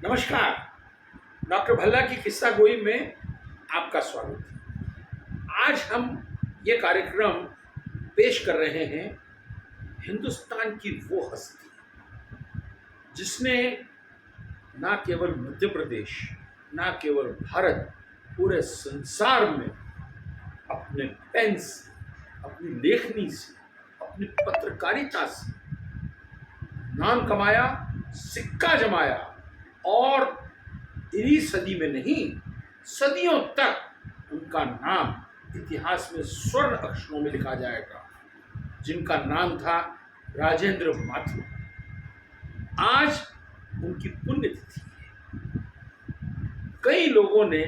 नमस्कार। डॉक्टर भल्ला की किस्सा गोई में आपका स्वागत है। आज हम ये कार्यक्रम पेश कर रहे हैं हिंदुस्तान की वो हस्ती जिसने ना केवल मध्य प्रदेश, ना केवल भारत, पूरे संसार में अपने पेन से, अपनी लेखनी से, अपनी पत्रकारिता से नाम कमाया, सिक्का जमाया और इन्हीं सदी में नहीं, सदियों तक उनका नाम इतिहास में स्वर्ण अक्षरों में लिखा जाएगा, जिनका नाम था राजेंद्र माथुर। आज उनकी पुण्यतिथि है। कई लोगों ने,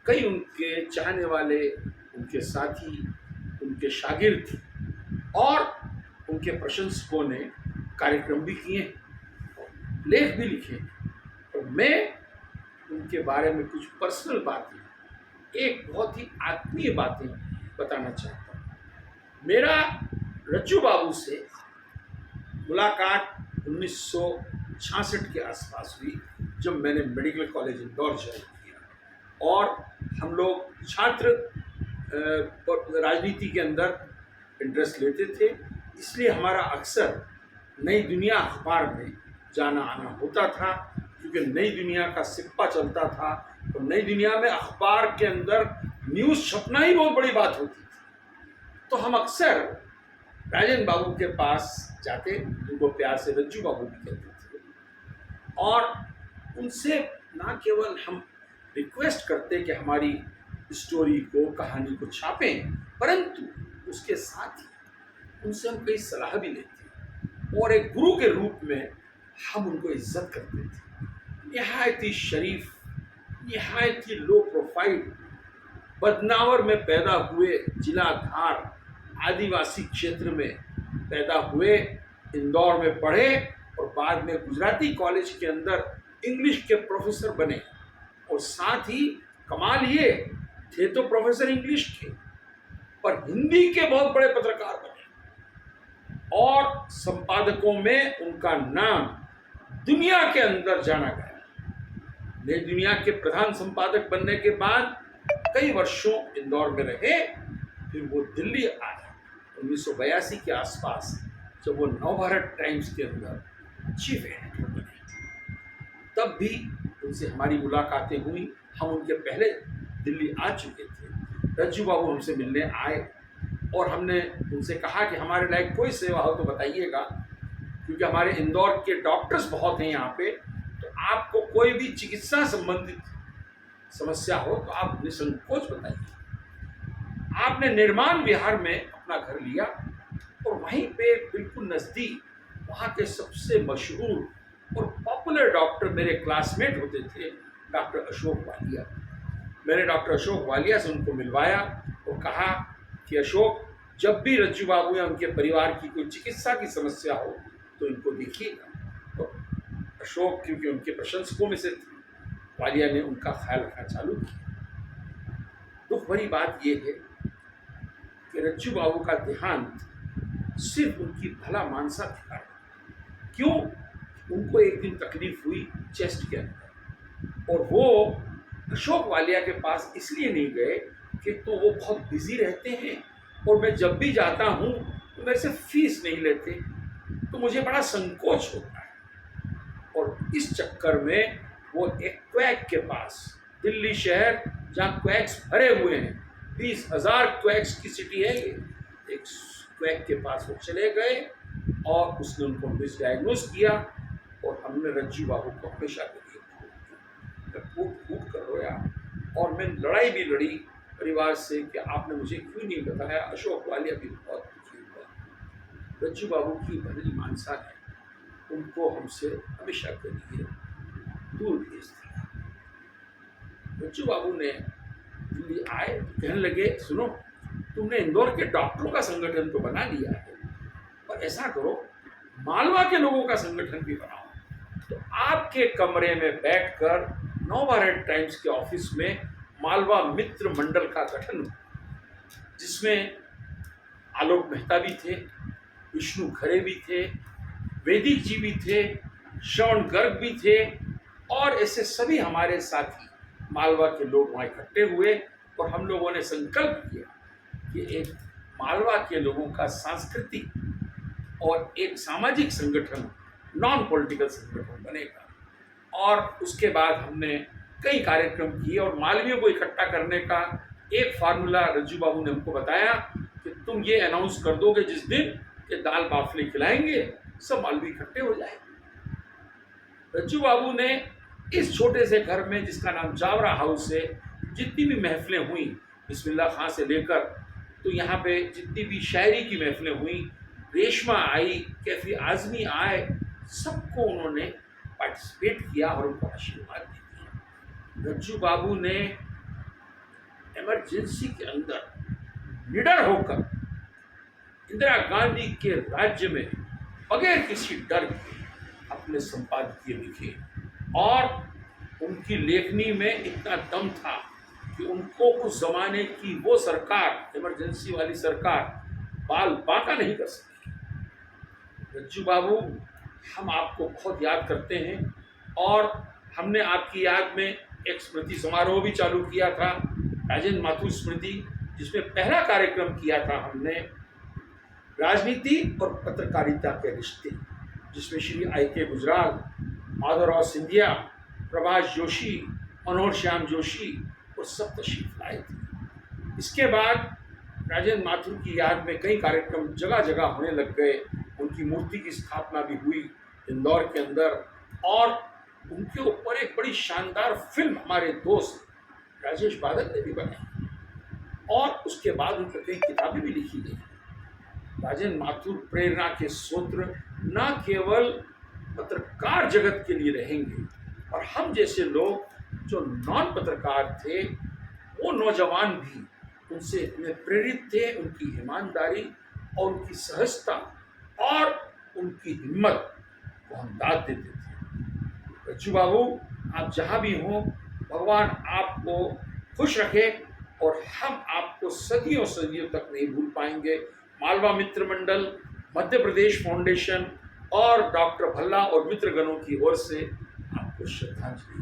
कई उनके चाहने वाले, उनके साथी, उनके शागिर्द और उनके प्रशंसकों ने कार्यक्रम भी किए, लेख भी लिखे। और मैं उनके बारे में कुछ पर्सनल बातें, एक बहुत ही आत्मीय बातें बताना चाहता हूँ। मेरा रज्जू बाबू से मुलाकात 1966 के आसपास हुई, जब मैंने मेडिकल कॉलेज इंदौर ज्वाइन किया और हम लोग छात्र राजनीति के अंदर इंटरेस्ट लेते थे, इसलिए हमारा अक्सर नई दुनिया अखबार में जाना आना होता था, क्योंकि नई दुनिया का सिक्का चलता था। और नई दुनिया में अखबार के अंदर न्यूज़ छपना ही बहुत बड़ी बात होती थी। तो हम अक्सर राजेंद्र बाबू के पास जाते, उनको प्यार से रज्जू बाबू भी कहते थे, और उनसे ना केवल हम रिक्वेस्ट करते कि हमारी स्टोरी को, कहानी को छापें, परंतु उसके साथ ही उनसे हम कई सलाह भी लेते और एक गुरु के रूप में हम उनको इज्जत करते थे। निहायत ही शरीफ, निहायत ही लो प्रोफाइल, बदनावर में पैदा हुए, जिला धार आदिवासी क्षेत्र में पैदा हुए, इंदौर में पढ़े और बाद में गुजराती कॉलेज के अंदर इंग्लिश के प्रोफेसर बने। और साथ ही कमाल ये थे तो प्रोफेसर इंग्लिश के, पर हिंदी के बहुत बड़े पत्रकार बने और संपादकों में उनका नाम दुनिया के अंदर जाना गया। नई दुनिया के प्रधान संपादक बनने के बाद कई वर्षों इंदौर में रहे, फिर वो दिल्ली आए 1982 के आसपास, जब वो नवभारत टाइम्स के अंदर चीफ एडिटर बने। तब भी उनसे हमारी मुलाकातें हुई। हम उनके पहले दिल्ली आ चुके थे। रज्जू बाबू हमसे मिलने आए और हमने उनसे कहा कि हमारे लायक कोई सेवा हो तो बताइएगा, क्योंकि हमारे इंदौर के डॉक्टर्स बहुत हैं यहाँ पे, तो आपको कोई भी चिकित्सा संबंधित समस्या हो तो आप निसंकोच बताइए। आपने निर्माण विहार में अपना घर लिया और वहीं पे बिल्कुल नज़दीक वहाँ के सबसे मशहूर और पॉपुलर डॉक्टर मेरे क्लासमेट होते थे, डॉक्टर अशोक वालिया। मैंने डॉक्टर अशोक वालिया से उनको मिलवाया और कहा कि अशोक, जब भी रज्जू बाबू या उनके परिवार की कोई चिकित्सा की समस्या हो तो इनको देखिएगा। तो अशोक, क्योंकि उनके प्रशंसकों में से थे, वालिया ने उनका ख्याल रखना चालू किया। दुख भरी बात यह है कि रज्जू बाबू का देहांत सिर्फ उनकी भला मानसा के कारण। क्यों? उनको एक दिन तकलीफ हुई चेस्ट के अंदर, और वो अशोक वालिया के पास इसलिए नहीं गए कि तो वो बहुत बिजी रहते हैं और मैं जब भी जाता हूँ तो मेरे से फीस नहीं लेते, तो मुझे बड़ा संकोच होता है। और इस चक्कर में वो एक क्वैक के पास, दिल्ली शहर जहाँ क्वैक्स भरे हुए हैं, 20,000 क्वैक्स की सिटी है ये, एक क्वैक के पास वो चले गए और उसने उनको मिसडायग्नोज किया। और हमने रज्जू बाबू को हमेशा के लिए फूट कर रोया, और मैं लड़ाई भी लड़ी परिवार से कि आपने मुझे क्यों नहीं बताया। अशोक वालिया भी बहुत दुखी हुआ। रज्जू बाबू की भली मानसा है, उनको हमसे हमेशा के लिए दूर भेज दिया। रज्जू बाबू ने दिल्ली आए तो कहने लगे, सुनो, तुमने इंदौर के डॉक्टरों का संगठन तो बना लिया है, पर ऐसा करो, मालवा के लोगों का संगठन भी बनाओ। तो आपके कमरे में बैठकर नवभारत टाइम्स के ऑफिस में मालवा मित्र मंडल का गठन हुआ, जिसमें आलोक मेहता भी थे, विष्णु खरे भी थे, वैदिक जी भी थे, श्रवण गर्ग भी थे और ऐसे सभी हमारे साथी मालवा के लोग वहाँ इकट्ठे हुए और हम लोगों ने संकल्प किया कि एक मालवा के लोगों का सांस्कृतिक और एक सामाजिक संगठन, नॉन पॉलिटिकल संगठन बनेगा। और उसके बाद हमने कई कार्यक्रम किए और मालवियों को इकट्ठा करने का एक फार्मूला रज्जू बाबू ने हमको बताया कि तुम ये अनाउंस कर दोगे जिस दिन कि दाल बाफले खिलाएंगे, सब मालवी इकट्ठे हो जाएंगे। रज्जू बाबू ने इस छोटे से घर में, जिसका नाम जावरा हाउस है, जितनी भी महफिलें हुई बिस्मिल्लाह खां से लेकर, तो यहाँ पे जितनी भी शायरी की महफिलें हुई, रेशमा आई, कैफी आजमी आए, सबको उन्होंने पार्टिसिपेट किया और उनको आशीर्वाद दिया। रज्जू बाबू ने इमरजेंसी के अंदर निडर होकर इंदिरा गांधी के राज्य में बगैर किसी डर के अपने संपादकीय लिखे और उनकी लेखनी में इतना दम था कि उनको उस जमाने की वो सरकार, इमरजेंसी वाली सरकार, बाल बांका नहीं कर सकी। रज्जू बाबू, हम आपको बहुत याद करते हैं और हमने आपकी याद में एक स्मृति समारोह भी चालू किया था, राजेंद्र माथुर स्मृति, जिसमें पहला कार्यक्रम किया था हमने राजनीति और पत्रकारिता के रिश्ते, जिसमें श्री I.K. गुजराल, माधवराव सिंधिया, प्रभाष जोशी, मनोहर श्याम जोशी और सब तशरीफ लाए थे। इसके बाद राजेंद्र माथुर की याद में कई कार्यक्रम जगह जगह होने लग गए। उनकी मूर्ति की स्थापना भी हुई इंदौर के अंदर और उनके ऊपर एक बड़ी शानदार फिल्म हमारे दोस्त राजेश बादल ने भी बनाई और उसके बाद उन पर कई किताबें भी लिखी गई। राजेंद्र माथुर प्रेरणा के सूत्र न केवल पत्रकार जगत के लिए रहेंगे और हम जैसे लोग जो नॉन पत्रकार थे, वो नौजवान भी उनसे इतने प्रेरित थे। उनकी ईमानदारी और उनकी सहजता और उनकी हिम्मत को हम दाद देते थे। रज्जू बाबू, आप जहाँ भी हों, भगवान आपको खुश रखे और हम आपको सदियों सदियों तक नहीं भूल पाएंगे। मालवा मित्र मंडल, मध्य प्रदेश फाउंडेशन और डॉक्टर भल्ला और मित्रगणों की ओर से आपको श्रद्धांजलि।